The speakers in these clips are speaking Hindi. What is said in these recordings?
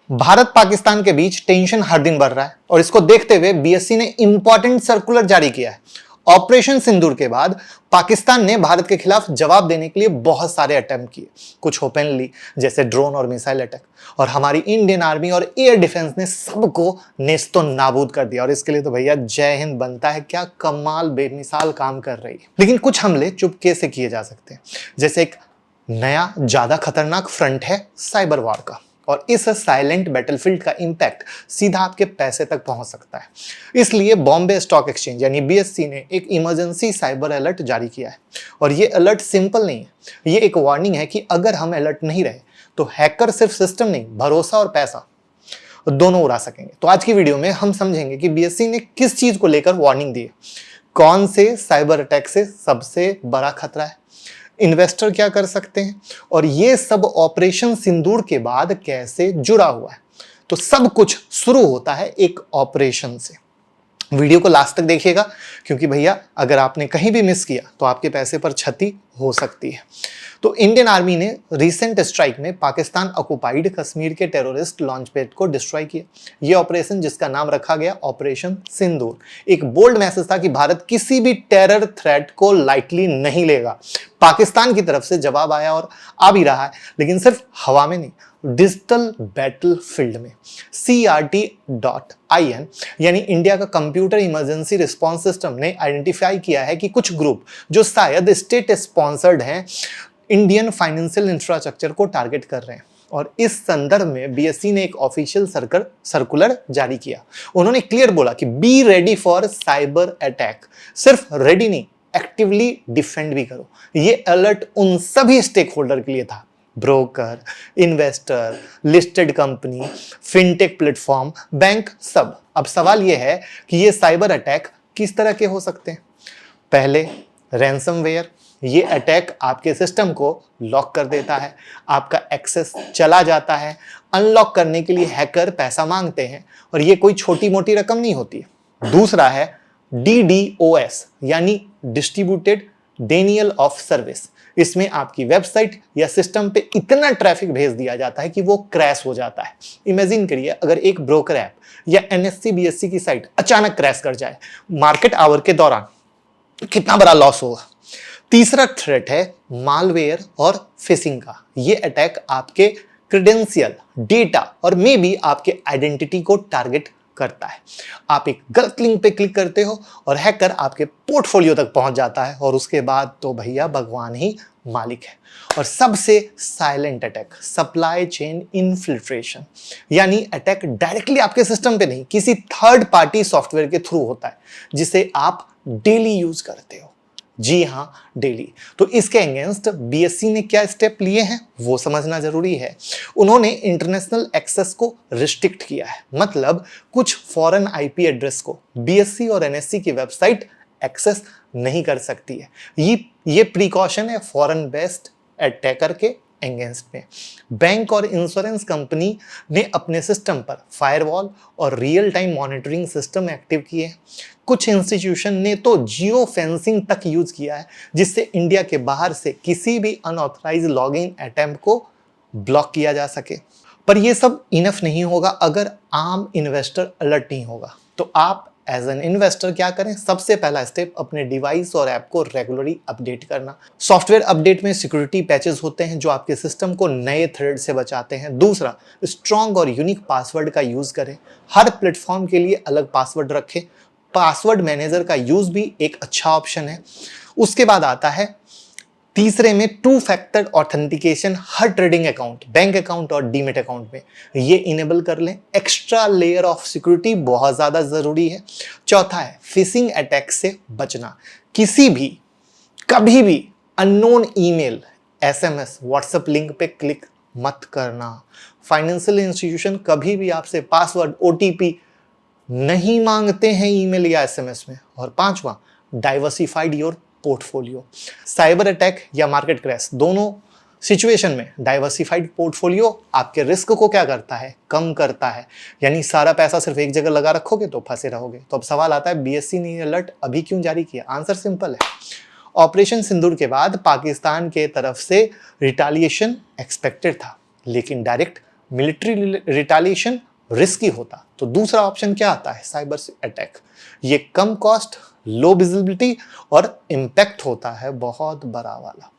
भारत पाकिस्तान के बीच टेंशन हर दिन बढ़ रहा है और इसको देखते हुए बीएससी ने इंपॉर्टेंट सर्कुलर जारी किया है। ऑपरेशन सिंदूर के बाद पाकिस्तान ने भारत के खिलाफ जवाब देने के लिए बहुत सारे अटेम्प्ट किए, कुछ ओपनली जैसे ड्रोन और मिसाइल अटैक, और हमारी इंडियन आर्मी और एयर डिफेंस ने सबको नेस्तो नाबूद कर दिया। और इसके लिए तो भैया जय हिंद बनता है, क्या कमाल बेमिसाल काम कर रही है। लेकिन कुछ हमले चुपके से किए जा सकते हैं, जैसे एक नया ज्यादा खतरनाक फ्रंट है साइबर वॉर का, और इस साइलेंट बैटलफील्ड का इंपैक्ट सीधा आपके पैसे तक पहुंच सकता है। इसलिए बॉम्बे स्टॉक एक्सचेंज यानी बीएससी ने एक इमरजेंसी साइबर अलर्ट जारी किया है। और ये अलर्ट सिंपल नहीं है, ये एक वार्निंग है कि अगर हम अलर्ट नहीं रहे तो हैकर सिर्फ सिस्टम नहीं, भरोसा और पैसा दोनों उड़ा सकेंगे। तो आज की वीडियो में हम समझेंगे कि बीएससी ने किस चीज को लेकर वार्निंग दी है, कौन से साइबर अटैक से सबसे बड़ा खतरा है, इन्वेस्टर क्या कर सकते हैं, और ये सब ऑपरेशन सिंदूर के बाद कैसे जुड़ा हुआ है। तो सब कुछ शुरू होता है एक ऑपरेशन से। वीडियो को लास्ट तक देखिएगा, क्योंकि भैया अगर आपने कहीं भी मिस किया तो आपके पैसे पर क्षति हो सकती है। तो इंडियन आर्मी ने रिसेंट स्ट्राइक में पाकिस्तान ऑक्युपाइड कश्मीर के टेररिस्ट लॉन्च पैड को डिस्ट्रॉय किया। यह ऑपरेशन, जिसका नाम रखा गया ऑपरेशन सिंदूर, एक बोल्ड मैसेज था कि भारत किसी भी टेरर थ्रेट को लाइटली नहीं लेगा। पाकिस्तान की तरफ से जवाब आया और आ भी रहा है, लेकिन सिर्फ हवा में नहीं, डिजिटल बैटलफील्ड में। CRT.IN यानी इंडिया का कंप्यूटर इमरजेंसी रिस्पांस सिस्टम ने आइडेंटिफाई किया है कि कुछ ग्रुप जो शायद स्टेट स्पॉन्सर्ड हैं इंडियन फाइनेंशियल इंफ्रास्ट्रक्चर को टारगेट कर रहे हैं। और इस संदर्भ में बीएससी ने एक ऑफिशियल सर्कुलर जारी किया। उन्होंने क्लियर बोला कि be ready for cyber attack. सिर्फ रेडी नहीं, एक्टिवली डिफेंड भी करो। ये अलर्ट उन सभी स्टेक होल्डर के लिए था, broker, investor, listed company, fintech platform, bank, सब। अब सवाल यह है कि ये साइबर अटैक किस तरह के हो सकते हैं। पहले, रैंसमवेयर। ये अटैक आपके सिस्टम को लॉक कर देता है, आपका एक्सेस चला जाता है। अनलॉक करने के लिए हैकर पैसा मांगते हैं, और ये कोई छोटी मोटी रकम नहीं होती है। दूसरा है DDoS यानी डिस्ट्रीब्यूटेड डेनियल ऑफ सर्विस। इसमें आपकी वेबसाइट या सिस्टम पे इतना ट्रैफिक भेज दिया जाता है कि वो क्रैश हो जाता है। इमेजिन करिए अगर एक ब्रोकर ऐप या NSE BSE की साइट अचानक क्रैश कर जाए मार्केट आवर के दौरान, कितना बड़ा लॉस होगा। तीसरा थ्रेट है मालवेयर और फिशिंग का। ये अटैक आपके क्रेडेंशियल, डेटा और मे बी आपके आइडेंटिटी को टारगेट करता है। आप एक गलत लिंक पे क्लिक करते हो और हैकर आपके पोर्टफोलियो तक पहुंच जाता है, और उसके बाद तो भैया भगवान ही मालिक है। और सबसे silent attack, supply chain infiltration यानी अटैक डायरेक्टली आपके सिस्टम पे नहीं, किसी थर्ड पार्टी सॉफ्टवेयर के थ्रू होता है, जिसे आप डेली यूज करते हो। जी हां, डेली। तो इसके अगेंस्ट बीएससी ने क्या स्टेप लिए हैं वो समझना जरूरी है। उन्होंने इंटरनेशनल एक्सेस को रिस्ट्रिक्ट किया है, मतलब कुछ फॉरेन आईपी एड्रेस को बीएससी और एनएससी की वेबसाइट एक्सेस नहीं कर सकती है। ये प्रिकॉशन है फॉरेन बेस्ड अटैकर के अगेंस्ट में। बैंक और इंश्योरेंस कंपनी ने अपने सिस्टम पर फायरवॉल और real time monitoring system active किए हैं। कुछ इंस्टीट्यूशन ने तो जियो फेंसिंग तक यूज किया है, जिससे इंडिया के बाहर से किसी भी अनऑथराइज लॉगिन अटेम्प्ट को ब्लॉक किया जा सके। पर यह सब इनफ नहीं होगा अगर आम इन्वेस्टर अलर्ट नहीं होगा। तो आप एज एन इन्वेस्टर क्या करें? सबसे पहला स्टेप, अपने डिवाइस और ऐप को रेगुलरली अपडेट करना। सॉफ्टवेयर अपडेट में सिक्योरिटी पैचेस होते हैं जो आपके सिस्टम को नए थ्रेड से बचाते हैं। दूसरा, स्ट्रॉन्ग और यूनिक पासवर्ड का यूज करें। हर प्लेटफॉर्म के लिए अलग पासवर्ड रखें। पासवर्ड मैनेजर का यूज भी एक अच्छा ऑप्शन है। उसके बाद आता है तीसरे में 2 फैक्टर ऑथेंटिकेशन। हर ट्रेडिंग अकाउंट, बैंक अकाउंट और डीमेट अकाउंट में ये इनेबल कर लें। एक्स्ट्रा लेयर ऑफ सिक्योरिटी बहुत ज्यादा जरूरी है। चौथा है फिशिंग अटैक से बचना। किसी भी, कभी भी unknown email, SMS, WhatsApp link पे क्लिक मत करना। फाइनेंशियल इंस्टीट्यूशन कभी भी आपसे पासवर्ड, OTP नहीं मांगते हैं ईमेल या SMS में। और पांचवा, diversified your portfolio. Cyber attack या मार्केट क्रैश, दोनों सिचुएशन में डाइवर्सिफाइड पोर्टफोलियो आपके रिस्क को क्या करता है? कम करता है। यानी सारा पैसा सिर्फ एक जगह लगा रखोगे तो फंसे रहोगे। तो अब सवाल आता है, बीएससी ने अलर्ट अभी क्यों जारी किया? आंसर सिंपल है, ऑपरेशन सिंदूर के बाद पाकिस्तान के तरफ से रिटालिएशन एक्सपेक्टेड था, लेकिन डायरेक्ट मिलिट्री रिटालिएशन रिस्की होता। तो दूसरा ऑप्शन क्या आता है? Cyber attack. ये कम कॉस्ट, लो विजिबिलिटी और इम्पैक्ट होता है बहुत बड़ा वाला।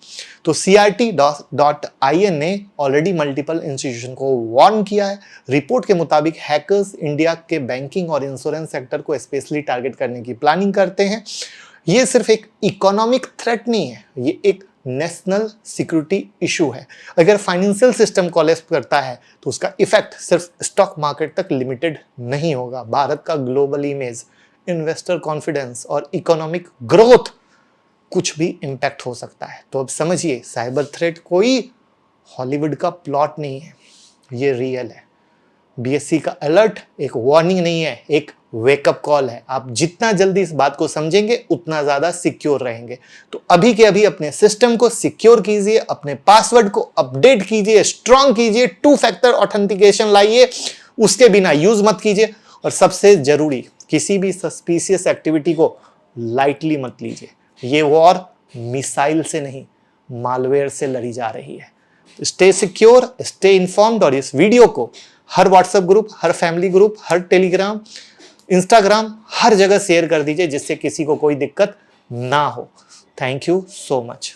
तो CRT.in ने ऑलरेडी मल्टीपल इंस्टीट्यूशन को वार्न किया है। रिपोर्ट के मुताबिक हैकर्स इंडिया के बैंकिंग और इंश्योरेंस सेक्टर को स्पेशली टारगेट करने की प्लानिंग करते हैं। ये सिर्फ एक इकोनॉमिक थ्रेट नहीं है, ये एक नेशनल सिक्योरिटी इशू है। अगर फाइनेंशियल सिस्टम कोलैप्स करता है तो उसका इफेक्ट सिर्फ स्टॉक मार्केट तक लिमिटेड नहीं होगा। भारत का ग्लोबल इमेज, इन्वेस्टर कॉन्फिडेंस और इकोनॉमिक ग्रोथ कुछ भी इंपैक्ट हो सकता है। तो अब समझिए, साइबर थ्रेट कोई हॉलीवुड का प्लॉट नहीं है, ये रियल है। BSE का अलर्ट एक वार्निंग नहीं है, एक वेकअप कॉल है। आप जितना जल्दी इस बात को समझेंगे उतना ज्यादा सिक्योर रहेंगे। तो अभी के अभी अपने सिस्टम को सिक्योर कीजिए, अपने पासवर्ड को अपडेट कीजिए, स्ट्रांग कीजिए, 2 फैक्टर ऑथेंटिकेशन लाइए, उसके बिना यूज मत कीजिए। और सबसे जरूरी, किसी भी सस्पिशियस एक्टिविटी को लाइटली मत लीजिए। ये वॉर मिसाइल से नहीं, मालवेयर से लड़ी जा रही है। Stay secure, stay informed. और इस वीडियो को हर व्हाट्सएप ग्रुप, हर फैमिली ग्रुप, हर टेलीग्राम, इंस्टाग्राम, हर जगह शेयर कर दीजिए, जिससे किसी को कोई दिक्कत ना हो। Thank you so much.